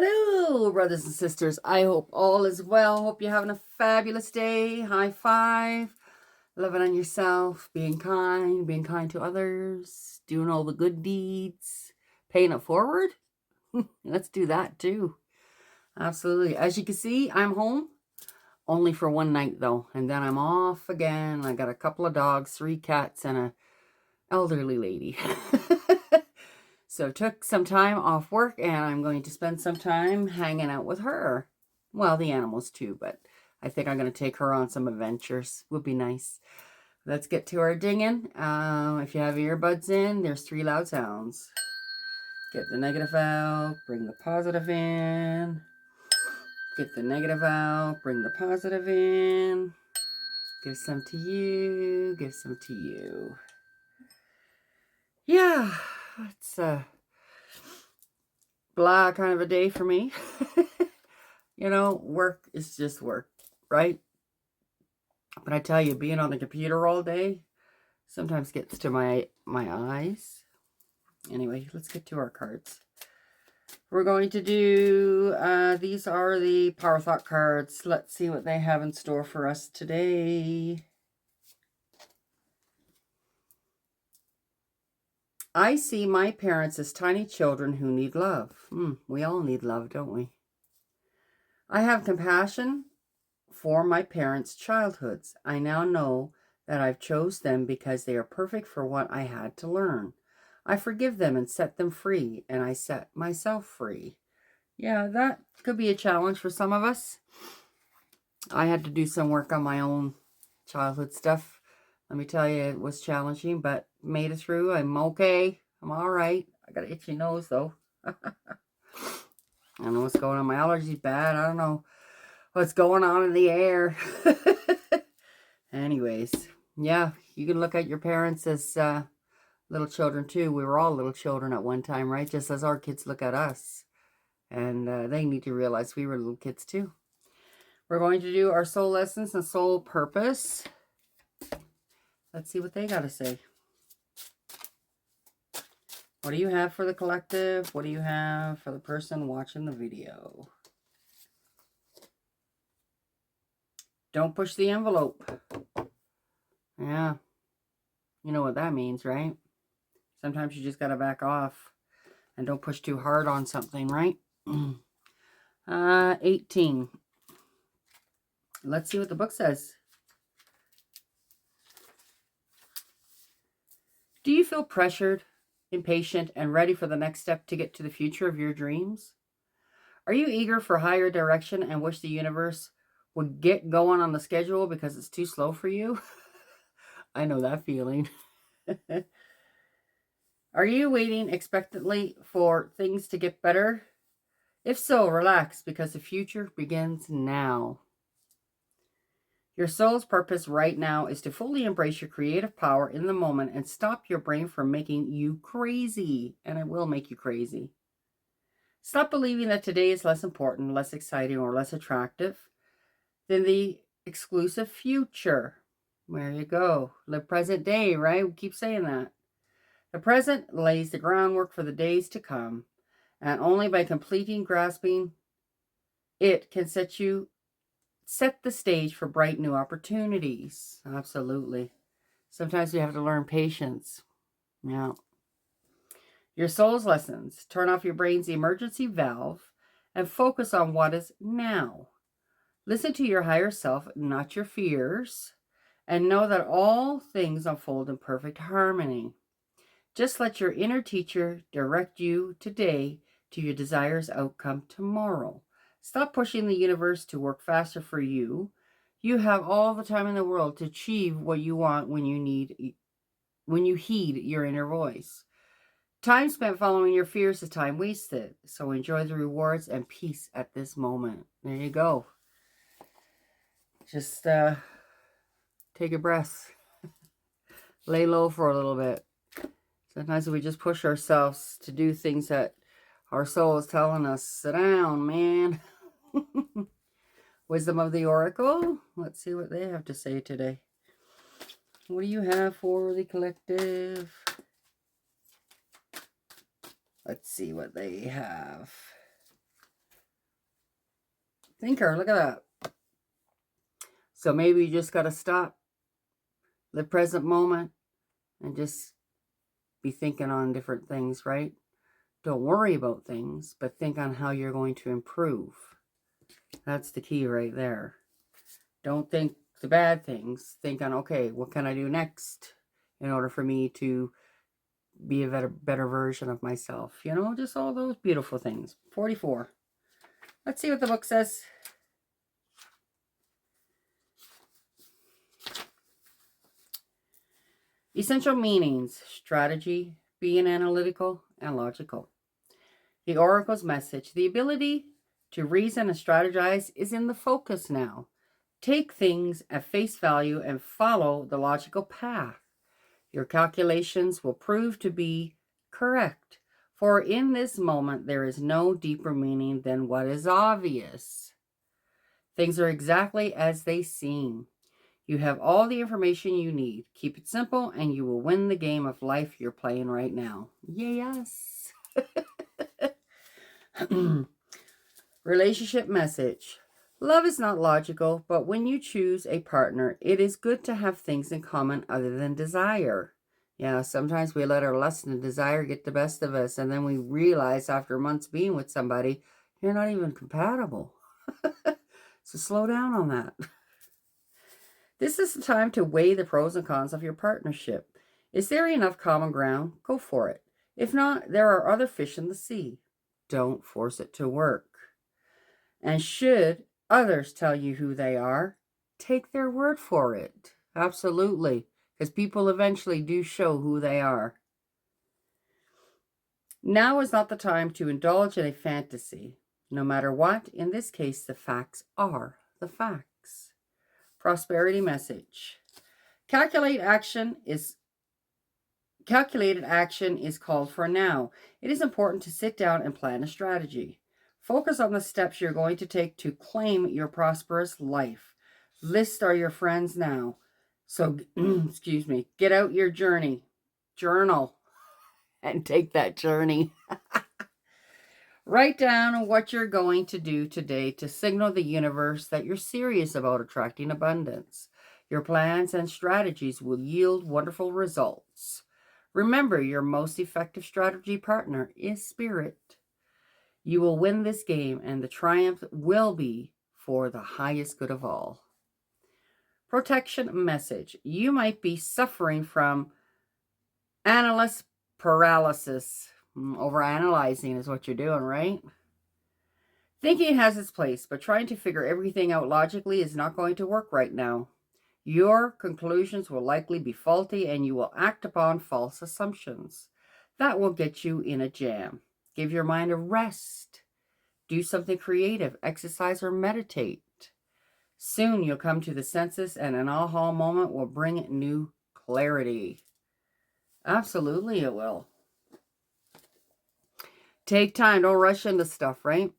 Hello, brothers and sisters. I hope all is well. Hope you're having a fabulous day. High five. Loving on yourself. Being kind to others. Doing all the good deeds. Paying it forward. Let's do that too. Absolutely. As you can see, I'm home. Only for one night though. And then I'm off again. I got a couple of dogs, 3 cats, and a elderly lady. So took some time off work and I'm going to spend some time hanging out with her. Well, the animals too, but I think I'm going to take her on some adventures. Would be nice. Let's get to our dinging. If you have earbuds in, there's 3 loud sounds. Get the negative out, bring the positive in. Get the negative out, bring the positive in. Give some to you, give some to you. Yeah, it's blah kind of a day for me. You know, work is just work, right? But I tell you, being on the computer all day sometimes gets to my eyes. Anyway, let's get to our cards. We're going to do, these are the Power Thought cards. Let's see what they have in store for us today. I see my parents as tiny children who need love. We all need love, don't we? I have compassion for my parents' childhoods. I now know that I've chose them because they are perfect for what I had to learn. I forgive them and set them free, and I set myself free. Yeah, that could be a challenge for some of us. I had to do some work on my own childhood stuff. Let me tell you, it was challenging, but made it through. I'm okay. I'm all right. I got an itchy nose, though. I don't know what's going on. My allergy's bad. I don't know what's going on in the air. Anyways, yeah, you can look at your parents as little children, too. We were all little children at one time, right? Just as our kids look at us. And they need to realize we were little kids, too. We're going to do our soul lessons and soul purpose. Let's see what they got to say. What do you have for the collective? What do you have for the person watching the video? Don't push the envelope. Yeah. You know what that means, right? Sometimes you just got to back off. And don't push too hard on something, right? 18. Let's see what the book says. Do you feel pressured, impatient, and ready for the next step to get to the future of your dreams? Are you eager for higher direction and wish the universe would get going on the schedule because it's too slow for you? I know that feeling. Are you waiting expectantly for things to get better? If so, relax because the future begins now. Your soul's purpose right now is to fully embrace your creative power in the moment and stop your brain from making you crazy. And it will make you crazy. Stop believing that today is less important, less exciting, or less attractive than the exclusive future. There you go. Live present day, right? We keep saying that. The present lays the groundwork for the days to come, and only by completing grasping it can set the stage for bright new opportunities. Absolutely. Sometimes we have to learn patience. Yeah. Your soul's lessons. Turn off your brain's emergency valve and focus on what is now. Listen to your higher self, not your fears, and know that all things unfold in perfect harmony. Just let your inner teacher direct you today to your desires outcome tomorrow. Stop pushing the universe to work faster for you. You have all the time in the world to achieve what you want when you heed your inner voice. Time spent following your fears is time wasted. So enjoy the rewards and peace at this moment. There you go. Just take a breath. Lay low for a little bit. Sometimes we just push ourselves to do things that our soul is telling us, sit down, man. Wisdom of the Oracle. Let's see what they have to say today. What do you have for the collective? Let's see what they have. Thinker, look at that. So maybe you just got to stop the present moment and just be thinking on different things, right? Don't worry about things, but think on how you're going to improve. That's the key right there. Don't think the bad things. Think on, okay, what can I do next in order for me to be a better version of myself? You know, just all those beautiful things. 44. Let's see what the book says. Essential meanings: strategy, being analytical and logical. The Oracle's message: the ability to reason and strategize is in the focus now. Take things at face value and follow the logical path. Your calculations will prove to be correct, for in this moment there is no deeper meaning than what is obvious. Things are exactly as they seem. You have all the information you need. Keep it simple and you will win the game of life you're playing right now. Yes. Relationship message. Love is not logical, but when you choose a partner, it is good to have things in common other than desire. Yeah, sometimes we let our lust and desire get the best of us, and then we realize after months being with somebody, you're not even compatible. So slow down on that. This is the time to weigh the pros and cons of your partnership. Is there enough common ground? Go for it. If not, there are other fish in the sea. Don't force it to work. And should others tell you who they are, take their word for it. Absolutely. Because people eventually do show who they are. Now is not the time to indulge in a fantasy. No matter what, in this case, the facts are the facts. Prosperity message. Calculated action is called for now. It is important to sit down and plan a strategy. Focus on the steps you're going to take to claim your prosperous life. List are your friends now. So, excuse me, get out your journal, and take that journey. Write down what you're going to do today to signal the universe that you're serious about attracting abundance. Your plans and strategies will yield wonderful results. Remember, your most effective strategy partner is spirit. You will win this game, and the triumph will be for the highest good of all. Protection message. You might be suffering from analysis paralysis. Overanalyzing is what you're doing, right? Thinking has its place, but trying to figure everything out logically is not going to work right now. Your conclusions will likely be faulty, and you will act upon false assumptions. That will get you in a jam. Give your mind a rest. Do something creative, exercise or meditate. Soon you'll come to the senses, and an aha moment will bring new clarity. Absolutely it will. Take time. Don't rush into stuff, right?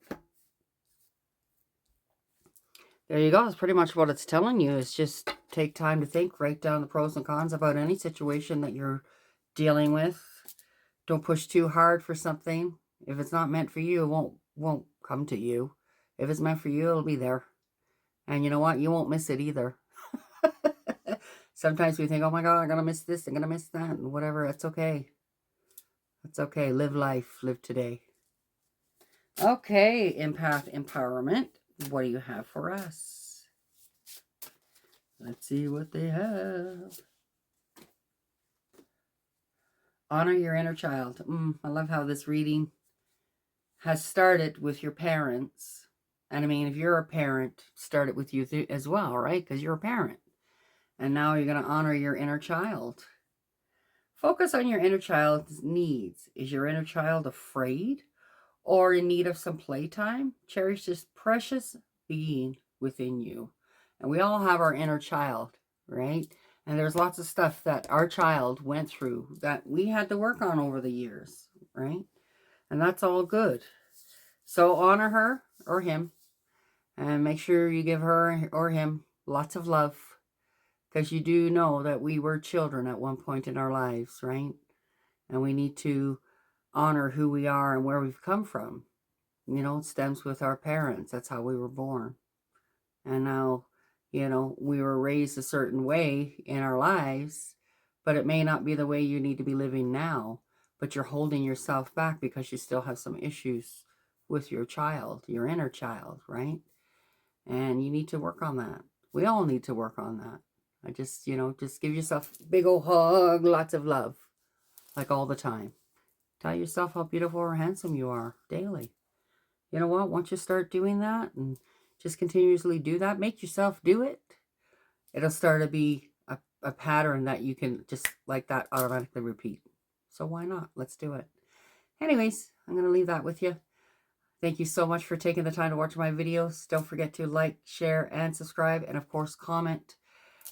There you go. That's pretty much what it's telling you. Is just take time to think. Write down the pros and cons about any situation that you're dealing with. Don't push too hard for something. If it's not meant for you, it won't come to you. If it's meant for you, it'll be there. And you know what? You won't miss it either. Sometimes we think, oh my God, I'm going to miss this. I'm going to miss that. And whatever. It's okay. It's okay. Live life. Live today. Okay, empath empowerment. What do you have for us? Let's see what they have. Honor your inner child. I love how this reading has started with your parents. And I mean, if you're a parent, start it with you as well, right? Because you're a parent. And now you're going to honor your inner child. Focus on your inner child's needs. Is your inner child afraid or in need of some playtime? Cherish this precious being within you. And we all have our inner child, right? And there's lots of stuff that our child went through that we had to work on over the years, right? And that's all good. So honor her or him, and make sure you give her or him lots of love, because you do know that we were children at one point in our lives, right? And we need to honor who we are and where we've come from. You know, it stems with our parents. That's how we were born. And now, you know, we were raised a certain way in our lives, but it may not be the way you need to be living now. But you're holding yourself back because you still have some issues with your child, your inner child, right? And you need to work on that. We all need to work on that. I just, you know, just give yourself a big old hug, lots of love, like all the time. Tell yourself how beautiful or handsome you are daily. You know what? Once you start doing that and just continuously do that, make yourself do it. It'll start to be a pattern that you can just like that automatically repeat. So why not? Let's do it. Anyways, I'm going to leave that with you. Thank you so much for taking the time to watch my videos. Don't forget to like, share, and subscribe. And of course, comment.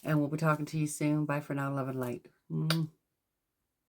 And we'll be talking to you soon. Bye for now. Love and light.